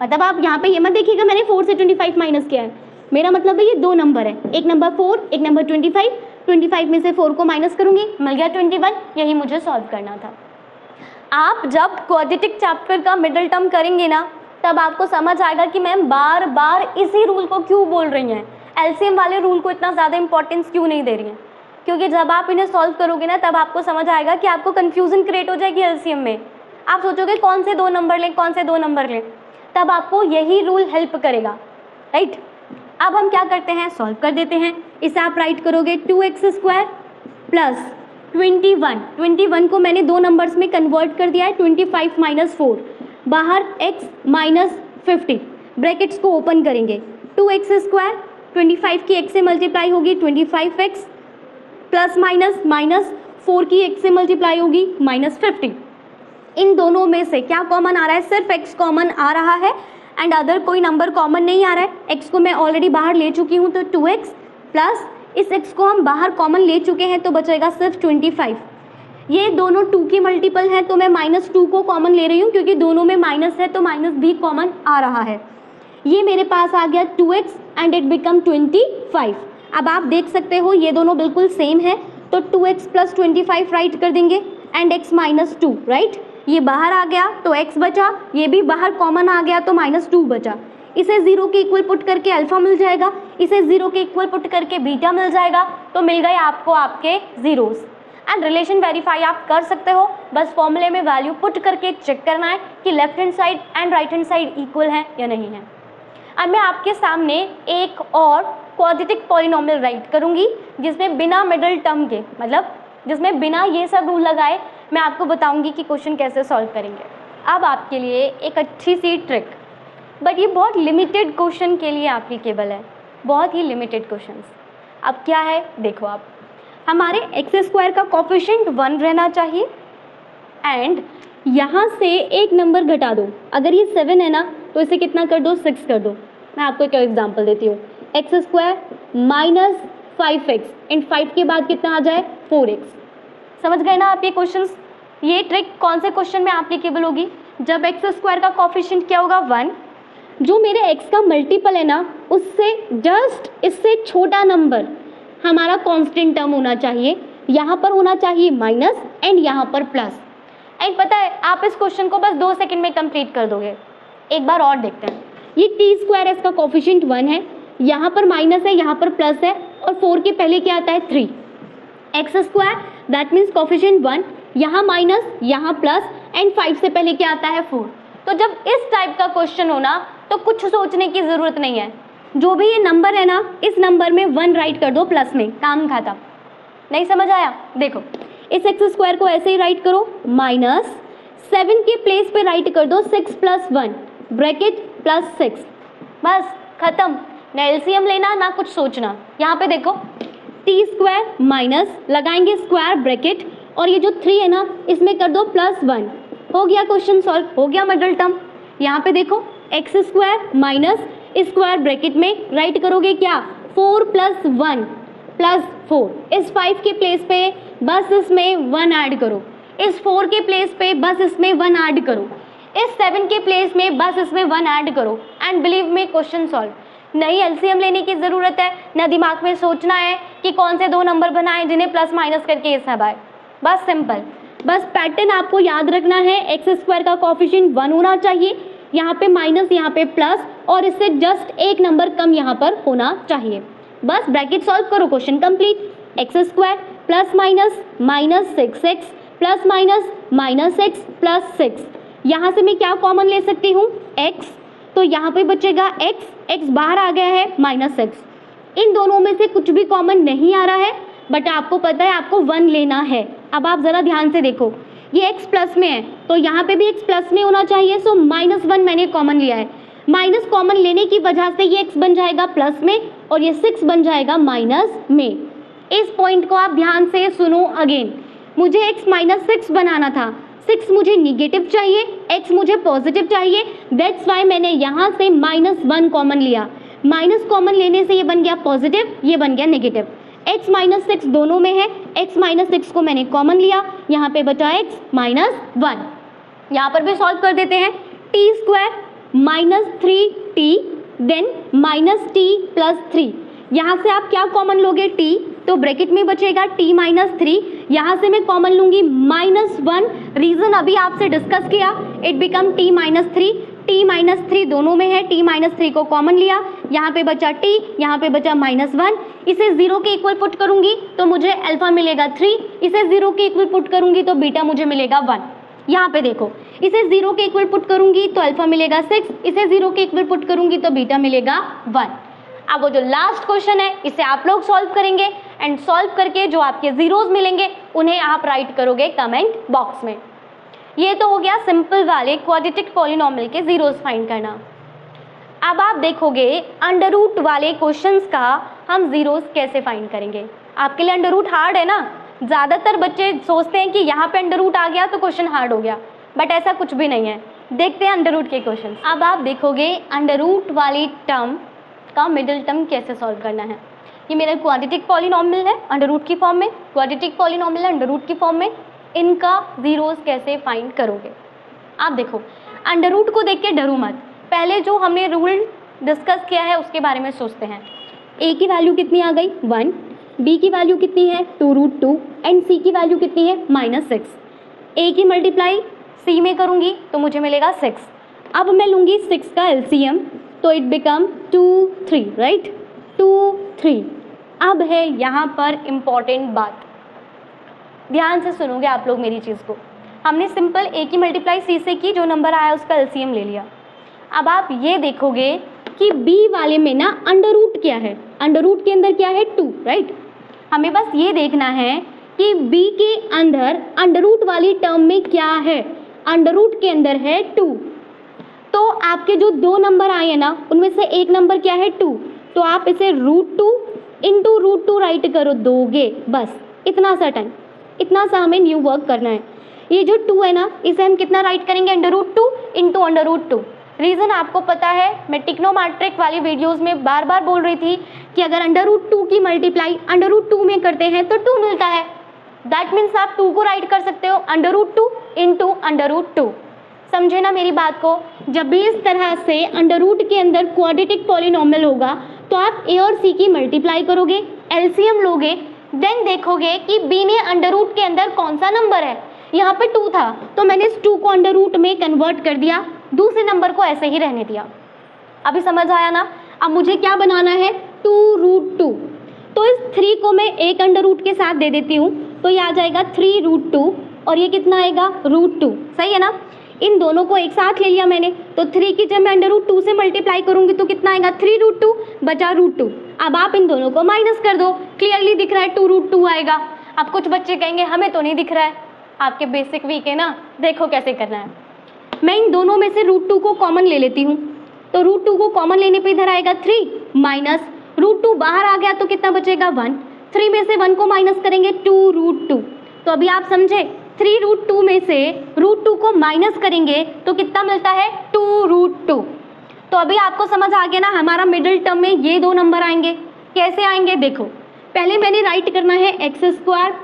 A: मतलब आप यहाँ पे ये मत देखिएगा मैंने 4 से 25 माइनस किया है, मेरा मतलब है ये 2 नंबर है, एक नंबर 4 एक नंबर 25, 25 में से 4 को माइनस करूंगी, मिल गया 21। यही मुझे सॉल्व करना था। आप जब क्वाड्रेटिक चैप्टर का मिडिल टर्म करेंगे ना तब आपको समझ आएगा कि मैम बार बार इसी रूल को क्यों बोल रही हैं, एलसीएम वाले रूल को इतना ज़्यादा इंपॉर्टेंस क्यों नहीं दे रही हैं। क्योंकि जब आप इन्हें सॉल्व करोगे ना तब आपको समझ आएगा कि आपको कन्फ्यूजन क्रिएट हो जाएगी एलसीएम में। आप सोचोगे कौन से 2 नंबर लें, कौन से 2 नंबर लें, तब आपको यही रूल हेल्प करेगा, राइट। अब हम क्या करते हैं, सॉल्व कर देते हैं। इसे आप राइट करोगे 2x² प्लस 21 को मैंने 2 नंबर्स में कन्वर्ट कर दिया है, 25 माइनस 4, बाहर x माइनस 50, ब्रैकेट्स को ओपन करेंगे, 2x² 25 की x से मल्टीप्लाई होगी 25x प्लस माइनस 4 की x से मल्टीप्लाई होगी -50। इन दोनों में से क्या कॉमन आ रहा है, सिर्फ x कॉमन आ रहा है एंड अदर कोई नंबर कॉमन नहीं आ रहा है। x को मैं ऑलरेडी बाहर ले चुकी हूँ तो 2x प्लस इस x को हम बाहर कॉमन ले चुके हैं तो बचेगा सिर्फ 25। ये दोनों 2 की मल्टीपल है तो मैं -2 को कॉमन ले रही हूँ क्योंकि दोनों में माइनस है तो माइनस भी कॉमन आ रहा है। ये मेरे पास आ गया 2x एंड इट बिकम 25। अब आप देख सकते हो ये दोनों बिल्कुल सेम है तो 2x प्लस 25 राइट कर देंगे एंड x माइनस 2, राइट। ये बाहर आ गया तो x बचा, ये भी बाहर कॉमन आ गया तो -2 बचा। इसे 0 के इक्वल पुट करके अल्फा मिल जाएगा, इसे 0 के इक्वल पुट करके बीटा मिल जाएगा, तो मिल गए आपको आपके जीरोस। एंड रिलेशन वेरीफाई आप कर सकते हो, बस फॉर्मूले में वैल्यू पुट करके चेक करना है कि left hand side and right hand side equal है या नहीं है। अब मैं आपके सामने एक और क्वाड्रेटिक पॉलिनोमियल राइट करूंगी जिसमें बिना मिडिल टर्म के, मतलब जिसमें बिना ये सब रूल लगाए मैं आपको बताऊंगी कि क्वेश्चन कैसे सॉल्व करेंगे। अब आपके लिए एक अच्छी सी ट्रिक, बट ये बहुत लिमिटेड क्वेश्चन के लिए एप्लीकेबल है, बहुत ही लिमिटेड क्वेश्चंस। अब क्या है देखो, आप हमारे x² का कोफिशिएंट 1 रहना चाहिए एंड यहाँ से एक नंबर घटा दो। अगर ये 7 है ना तो इसे कितना कर दो, 6 कर दो। मैं आपको एक एग्जांपल देती हूँ, x² माइनस 5x एंड 5 के बाद कितना आ जाए 4x। समझ गए ना आप ये क्वेश्चंस। ये ट्रिक कौन से क्वेश्चन में एप्लीकेबल होगी, जब x² का कोफिशिएंट क्या होगा 1, जो मेरे x का मल्टीपल है ना उससे जस्ट इससे छोटा नंबर हमारा कांस्टेंट टर्म होना चाहिए, यहाँ पर होना चाहिए माइनस एंड यहाँ पर प्लस। एंड पता है आप इस क्वेश्चन को बस 2 सेकंड में कंप्लीट कर दोगे। एक बार और देखते हैं। ये टी स्क्वायर है, इसका कोफिशिएंट 1 है, यहाँ पर माइनस है, यहाँ पर प्लस है, और 4 के पहले क्या आता है 3। X square that means coefficient 1, यहाँ माइनस, यहाँ प्लस, एंड 5 से पहले क्या आता है 4। तो जब इस टाइप का क्वेश्चन हो ना तो कुछ सोचने की जरूरत नहीं है, जो भी ये नंबर है ना इस नंबर में 1 राइट कर दो प्लस में, काम खत्म। नहीं समझ आया? देखो इस एक्स स्क्वायर को ऐसे ही राइट करो, माइनस 7 के प्लेस पे राइट कर दो 6 + 1 ब्रैकेट प्लस 6, बस खत्म। ना एलसीएम लेना ना कुछ सोचना। यहाँ पे देखो टी स्क्वायर माइनस लगाएंगे स्क्वायर ब्रैकेट, और ये जो 3 है ना इसमें कर दो +1, हो गया क्वेश्चन सॉल्व, हो गया मिडिल टर्म। यहाँ पे देखो x square minus square bracket में राइट करोगे क्या 4 + 1 + 4, इस 5 के प्लेस पे बस इसमें 1 ऐड करो, इस 4 के प्लेस पे बस इसमें 1 ऐड करो, इस 7 के प्लेस में बस इसमें 1 ऐड करो, and believe me question solve. नहीं एलसीएम लेने की ज़रूरत है, ना दिमाग में सोचना है कि कौन से 2 नंबर बनाएं जिन्हें प्लस माइनस करके ये सब आए, बस सिंपल। बस पैटर्न आपको याद रखना है, एक्स स्क्वायर का कोफिशिएंट 1 होना चाहिए, यहाँ पे माइनस, यहाँ पे प्लस, और इससे जस्ट एक नंबर कम यहाँ पर होना चाहिए। बस ब्रैकेट सॉल्व करो, question complete. X square plus minus -6x plus minus -x + 6, यहाँ से मैं क्या कॉमन ले सकती हूँ x, तो यहाँ पे बचेगा x बाहर आ गया है -6। इन दोनों में से कुछ भी कॉमन नहीं आ रहा है, बट आपको पता है आपको 1 लेना है। अब आप ज़रा ध्यान से देखो, ये x प्लस में है तो यहाँ पे भी x प्लस में होना चाहिए, सो -1 मैंने कॉमन लिया है। माइनस कॉमन लेने की वजह से ये x बन जाएगा प्लस में और ये 6 बन जाएगा माइनस में। इस पॉइंट को आप ध्यान से सुनो अगेन, मुझे x -6 बनाना था, 6 मुझे निगेटिव चाहिए, x मुझे पॉजिटिव चाहिए, दैट्स वाई मैंने यहाँ से -1 कॉमन लिया। माइनस कॉमन लेने से ये बन गया पॉजिटिव, ये बन गया नेगेटिव। x -6 दोनों में है, x -6 को मैंने कॉमन लिया, यहाँ पे बचा x -1। यहाँ पर भी सॉल्व कर देते हैं। T square -3t then -t + 3, यहाँ से आप क्या कॉमन लोगे t, तो ब्रैकेट में बचेगा t -3, यहाँ से मैं कॉमन लूंगी -1, रीजन अभी आपसे डिस्कस किया, इट बिकम t -3, t -3 दोनों में है, t -3 को कॉमन लिया, यहाँ पे बचा t, यहाँ पे बचा -1, इसे 0 के इक्वल पुट करूंगी तो मुझे अल्फा मिलेगा 3, इसे 0 के इक्वल पुट करूंगी तो बीटा मुझे मिलेगा 1। यहाँ पे देखो इसे 0 के इक्वल पुट करूंगी तो अल्फा मिलेगा 6, इसे 0 के इक्वल पुट करूंगी तो बीटा मिलेगा 1। अब वो जो लास्ट क्वेश्चन है इसे आप लोग सॉल्व करेंगे, एंड सॉल्व करके जो आपके जीरोज मिलेंगे उन्हें आप राइट करोगे कमेंट बॉक्स में। ये तो हो गया सिंपल वाले क्वाड्रेटिक पॉलिनॉमियल के जीरोज फाइंड करना। अब आप देखोगे अंडर रूट वाले क्वेश्चंस का हम जीरोज कैसे फाइंड करेंगे। आपके लिए अंडर रूट हार्ड है ना, ज़्यादातर बच्चे सोचते हैं कि यहाँ पे अंडर रूट आ गया तो क्वेश्चन हार्ड हो गया, बट ऐसा कुछ भी नहीं है। देखते हैं अंडर रूट के क्वेश्चन। अब आप देखोगे अंडर रूट वाली टर्म का मिडिल टर्म कैसे सॉल्व करना है। ये मेरा क्वाड्रेटिक पॉलिनॉमियल है अंडर रूट की फॉर्म में, क्वाड्रेटिक पॉलिनॉमियल है अंडर रूट की फॉर्म में, इनका जीरोस कैसे फाइंड करोगे। आप देखो अंडर रूट को देख के डरो मत, पहले जो हमने रूल डिस्कस किया है उसके बारे में सोचते हैं। a की वैल्यू कितनी आ गई 1, b की वैल्यू कितनी है 2√2 एंड c की वैल्यू कितनी है -6। a की मल्टीप्लाई c में करूँगी तो मुझे मिलेगा 6। अब मैं लूँगी 6 का एलसीएम तो इट बिकम 2 3, राइट 2 3। अब है यहाँ पर इम्पॉर्टेंट बात, ध्यान से सुनोगे आप लोग मेरी चीज़ को। हमने सिंपल a की मल्टीप्लाई c से की, जो नंबर आया उसका एलसीएम ले लिया। अब आप ये देखोगे कि b वाले में ना अंडर रूट क्या है, अंडर रूट के अंदर क्या है 2, राइट। हमें बस ये देखना है कि b के अंदर अंडर रूट वाली टर्म में क्या है, अंडर रूट के अंदर है 2। तो आपके जो 2 नंबर आए हैं ना उनमें से एक नंबर क्या है 2, तो आप इसे √2 इंटू √2 राइट करो दोगे, बस इतना सा टाइम, इतना सा हमें न्यू वर्क करना है। ये जो 2 है ना इसे हम कितना राइट करेंगे √2 इंटू √2। रीज़न आपको पता है, मैं टिक्नोमेट्रिक वाली वीडियोस में बार बार बोल रही थी कि अगर √2 की मल्टीप्लाई √2 में करते हैं तो 2 मिलता है। दैट मीन्स आप 2 को राइट कर सकते हो √2 इंटू √2। समझे ना मेरी बात को। जब भी इस तरह से अंडर रूट के अंदर क्वाड्रेटिक पॉलिनॉमियल होगा तो आप a और c की मल्टीप्लाई करोगे, एलसीएम लोगे, देन देखोगे कि b ने अंडर रूट के अंदर कौन सा नंबर है। यहाँ पे 2 था तो मैंने इस 2 को अंडर रूट में कन्वर्ट कर दिया, दूसरे नंबर को ऐसे ही रहने दिया। अभी समझ आया ना? अब मुझे क्या बनाना है, 2√2। तो इस 3 को मैं एक अंडर रूट के साथ दे देती हूँ, तो ये आ जाएगा 3√2 और ये कितना आएगा √2। सही है ना? इन दोनों को एक साथ ले लिया मैंने, तो 3 की जब मैं √2 से मल्टीप्लाई करूंगी तो कितना आएगा, 3√2 बचा √2। अब आप इन दोनों को माइनस कर दो, क्लियरली दिख रहा है 2√2 आएगा। अब कुछ बच्चे कहेंगे हमें तो नहीं दिख रहा है, आपके बेसिक वीक है ना, देखो कैसे करना है। मैं इन दोनों में से √2 को कॉमन ले लेती हूँ, तो √2 को कॉमन लेने पे इधर आएगा 3 माइनस √2 बाहर आ गया तो कितना बचेगा 1। 3 में से 1 को माइनस करेंगे 2√2। तो अभी आप समझे, 3√2 में से √2 को माइनस करेंगे तो कितना मिलता है, 2√2। तो अभी आपको समझ आ गया ना, हमारा मिडिल टर्म में ये दो नंबर आएंगे। कैसे आएंगे देखो, पहले मैंने राइट करना है x²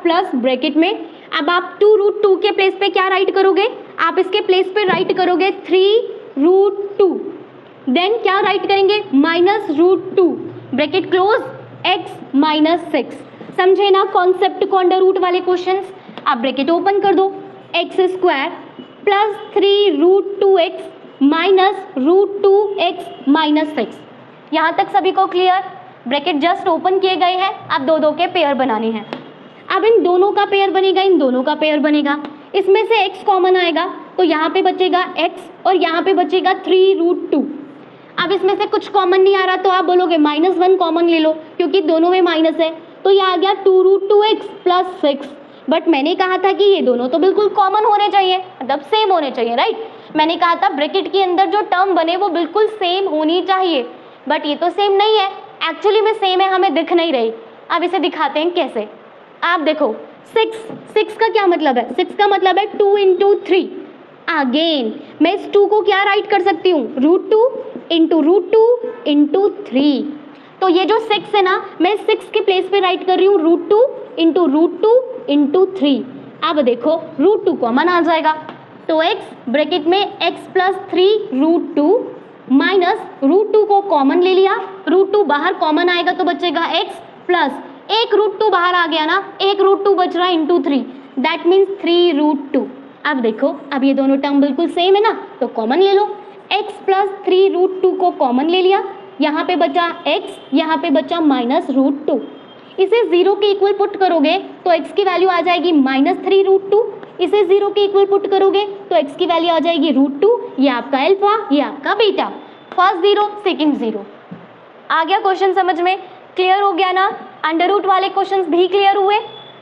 A: प्लस ब्रैकेट में। अब आप 2√2 के प्लेस पे क्या राइट करोगे, आप इसके प्लेस पे राइट करोगे 3√2। देन क्या राइट करेंगे, -√2 ब्रैकेट क्लोज, x माइनस 6। समझे ना कॉन्सेप्ट को अंडर रूट वाले क्वेश्चंस। आप ब्रैकेट ओपन कर दो, x² plus 3√2x minus √2x minus 6। यहाँ तक सभी को क्लियर? ब्रैकेट जस्ट ओपन किए गए हैं, अब दो दो के पेयर बनाने हैं। अब इन दोनों का पेयर बनेगा, इन दोनों का पेयर बनेगा, इसमें से x कॉमन आएगा तो यहाँ पे बचेगा x और यहाँ पे बचेगा 3√2। अब इसमें से कुछ कॉमन नहीं आ रहा तो आप बोलोगे -1 कॉमन ले लो, क्योंकि दोनों में माइनस है, तो ये आ गया 2√2x प्लस 6। बट मैंने कहा था कि ये दोनों तो बिल्कुल कॉमन होने चाहिए, मतलब सेम होने चाहिए, राइट? मैंने कहा था ब्रैकेट के अंदर जो टर्म बने वो बिल्कुल सेम होनी चाहिए, बट ये तो सेम नहीं है, एक्चुअली में सेम है, हमें दिख नहीं रही। अब इसे दिखाते हैं कैसे। आप देखो 6 का क्या मतलब है, 6 का मतलब है 2 × 3। अगेन मैं इस 2 को क्या राइट कर सकती हूँ, √2 × √2 × 3। तो ये जो 6 है ना, मैं 6 के प्लेस पे राइट कर रही हूँ √2 × √2 × 3। अब देखो √2 कॉमन आ जाएगा, तो x ब्रैकेट में x प्लस 3√2 माइनस √2 को कॉमन ले लिया, √2 बाहर कॉमन आएगा तो बचेगा x प्लस एक √2 बाहर आ गया ना, एक √2 बच रहा है × 3, दैट मीन्स 3√2। अब देखो, अब ये दोनों टर्म बिल्कुल सेम है ना, तो कॉमन ले लो, x प्लस 3√2 को कॉमन ले लिया, यहाँ पे बचा x, यहाँ पे बचा -√2। इसे 0 के इक्वल पुट करोगे तो x की वैल्यू आ जाएगी -3√2। इसे 0 के इक्वल पुट करोगे तो x की वैल्यू आ जाएगी √2। ये आपका अल्फा, ये आपका बीटा, फर्स्ट 0 सेकंड 0। आ गया क्वेश्चन समझ में? क्लियर हो गया ना? अंडर रूट वाले क्वेश्चंस भी क्लियर हुए।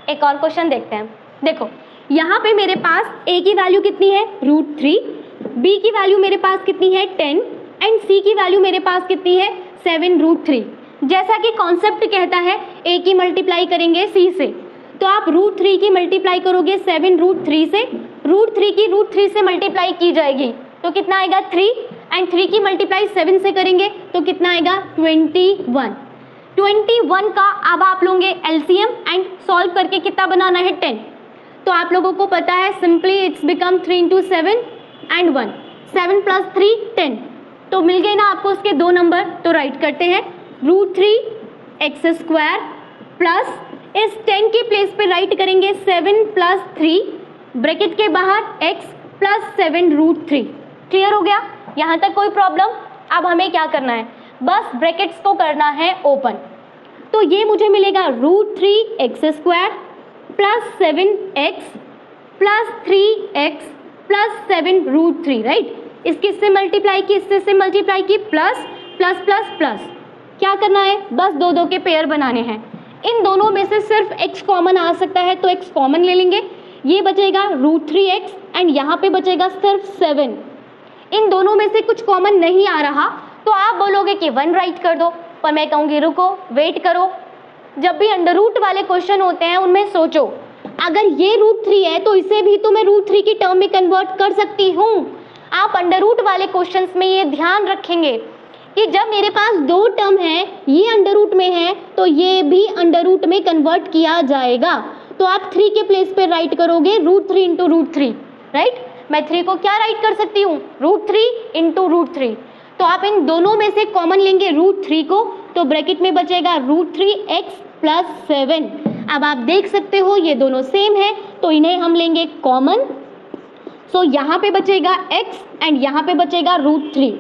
A: एक और क्वेश्चन देखते हैं। देखो यहाँ पे मेरे पास a की वैल्यू कितनी है, √3, b की वैल्यू मेरे पास कितनी है 10 एंड c की वैल्यू मेरे पास कितनी है 7√3। जैसा कि कॉन्सेप्ट कहता है a की मल्टीप्लाई करेंगे c से, तो आप √3 की मल्टीप्लाई करोगे 7√3 से, √3 की √3 से मल्टीप्लाई की जाएगी तो कितना आएगा 3, एंड 3 की मल्टीप्लाई 7 से करेंगे तो कितना आएगा 21 का अब आप लोगे एलसीएम एंड सॉल्व करके कितना बनाना है 10। तो आप लोगों को पता है सिंपली इट्स बिकम 3 × 7 एंड 1, 7 + 3 10। तो मिल गए ना आपको उसके दो नंबर। तो राइट करते हैं √3x² प्लस इस 10 के प्लेस पे राइट करेंगे 7 + 3 ब्रैकेट के बाहर x प्लस 7√3। क्लियर हो गया? यहाँ तक कोई प्रॉब्लम? अब हमें क्या करना है, बस ब्रैकेट्स को करना है ओपन। तो ये मुझे मिलेगा √3x² plus 7x plus 3x plus 7√3, right? इसकी से मल्टीप्लाई की, इससे से मल्टीप्लाई की, प्लस प्लस प्लस प्लस। क्या करना है, बस दो दो के पेयर बनाने हैं। इन दोनों में से सिर्फ x कॉमन आ सकता है तो x कॉमन ले लेंगे, ये बचेगा √3x एंड यहाँ पे बचेगा सिर्फ 7। इन दोनों में से कुछ कॉमन नहीं आ रहा तो आप बोलोगे कि 1 राइट कर दो, पर मैं कहूँगी रुको, वेट करो। जब भी अंडर रूट वाले क्वेश्चन होते हैं उनमें सोचो, अगर ये √3 है तो इसे भी तो मैं √3 की टर्म में कन्वर्ट कर सकती हूँ। आप अंडर रूट वाले क्वेश्चंस में ये ध्यान रखेंगे कि जब मेरे पास दो टर्म है, ये अंडर रूट में है तो ये भी अंडर रूट में कन्वर्ट किया जाएगा। तो आप 3 के प्लेस पे राइट करोगे √3 × √3, राइट? मैं 3 को क्या राइट कर सकती हूँ, √3 × √3। तो आप इन दोनों में से कॉमन लेंगे √3 को, तो ब्रैकेट में बचेगा √3x प्लस 7। अब आप देख सकते हो ये दोनों सेम है तो इन्हें हम लेंगे कॉमन। सो यहाँ पे बचेगा x एंड यहाँ पे बचेगा √3।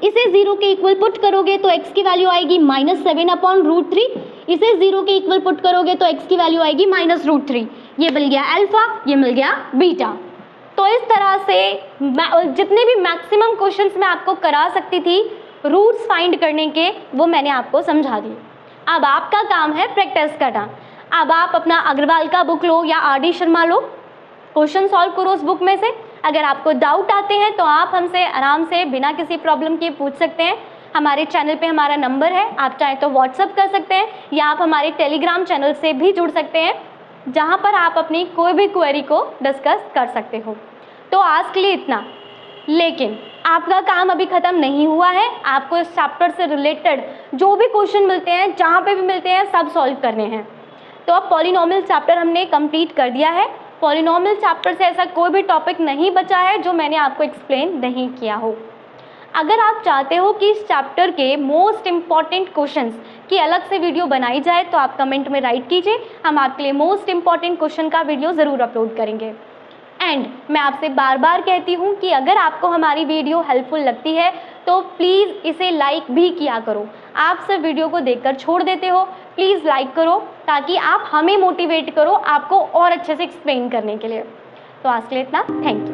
A: इसे 0 के इक्वल पुट करोगे तो x की वैल्यू आएगी -7/√3। इसे 0 के इक्वल पुट करोगे तो x की वैल्यू आएगी -√3। ये मिल गया अल्फा, ये मिल गया बीटा। तो इस तरह से जितने भी मैक्सिमम क्वेश्चंस मैं आपको करा सकती थी रूट्स फाइंड करने के, वो मैंने आपको समझा दिए। अब आपका काम है प्रैक्टिस करना। अब आप अपना अग्रवाल का बुक लो या आर डी शर्मा लो, क्वेश्चन सॉल्व करो उस बुक में से। अगर आपको डाउट आते हैं तो आप हमसे आराम से बिना किसी प्रॉब्लम के पूछ सकते हैं। हमारे चैनल पे हमारा नंबर है, आप चाहें तो व्हाट्सअप कर सकते हैं या आप हमारे टेलीग्राम चैनल से भी जुड़ सकते हैं, जहाँ पर आप अपनी कोई भी क्वेरी को डिस्कस कर सकते हो। तो आज के लिए इतना, लेकिन आपका काम अभी ख़त्म नहीं हुआ है। आपको इस चैप्टर से रिलेटेड जो भी क्वेश्चन मिलते हैं, जहाँ पे भी मिलते हैं, सब सॉल्व करने हैं। तो अब पॉलिनोमियल चैप्टर हमने कंप्लीट कर दिया है। पॉलिनोमियल चैप्टर से ऐसा कोई भी टॉपिक नहीं बचा है जो मैंने आपको एक्सप्लेन नहीं किया हो। अगर आप चाहते हो कि इस चैप्टर के मोस्ट इम्पॉर्टेंट क्वेश्चंस की अलग से वीडियो बनाई जाए तो आप कमेंट में राइट कीजिए, हम आपके लिए मोस्ट इम्पॉर्टेंट क्वेश्चन का वीडियो ज़रूर अपलोड करेंगे। एंड मैं आपसे बार बार कहती हूँ कि अगर आपको हमारी वीडियो हेल्पफुल लगती है तो प्लीज़ इसे लाइक भी किया करो। आप सिर्फ वीडियो को देखकर छोड़ देते हो, प्लीज़ लाइक करो ताकि आप हमें मोटिवेट करो आपको और अच्छे से एक्सप्लेन करने के लिए। तो आज के लिए इतना, थैंक यू।